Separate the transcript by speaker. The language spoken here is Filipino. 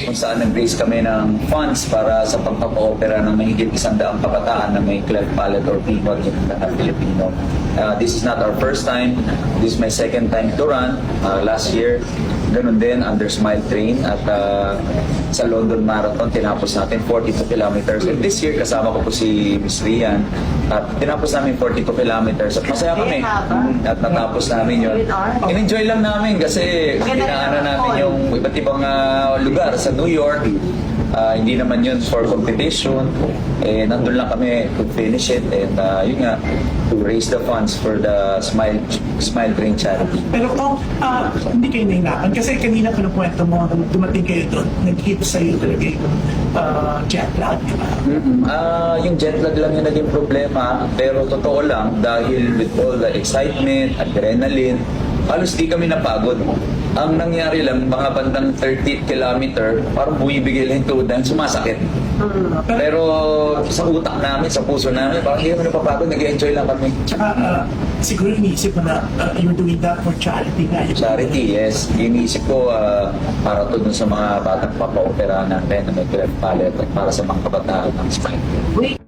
Speaker 1: kung saan nag-raise kami ng funds para sa pagpapa-opera ng mahigit 100 kabataan na may cleft palate or PMOD na Filipino. This is not our first time. This is my second time to run. Last year, ganun din, under Smile Train at sa London Marathon, tinapos natin 42 kilometers. And this year, kasama ko po si Miss Rian at tinapos namin 42 kilometers at masaya kami. At natapos namin yun. In-enjoy lang namin kasi dinaanan namin yung iba't ibang lugar sa New York. Hindi naman yun for competition. Nandun lang kami to finish it and yun nga, to raise the funds for the Smile Train charity.
Speaker 2: Pero kung hindi kayo nahihirapan, kasi kanina kinukwento mo, nung dumating kayo doon, nag-hit sa'yo talaga yung jet lag, di ba?
Speaker 1: Yung jet lag lang yung naging problema, pero totoo lang, dahil with all the excitement, adrenaline, halos di kami napagod. Ang nangyari lang, mga bandang 30 kilometer, parang bumibigay lang ito dahil sumasakit. Pero sa utak namin, sa puso namin, parang hindi kami napapagod, nag-enjoy lang kami.
Speaker 2: Tsaka siguro iniisip mo na you're doing that for charity nga.
Speaker 1: Charity, yes. Iniisip ko para to dun sa mga batang papa-opera natin na may cleft palate at para sa mga kabataan ng spine.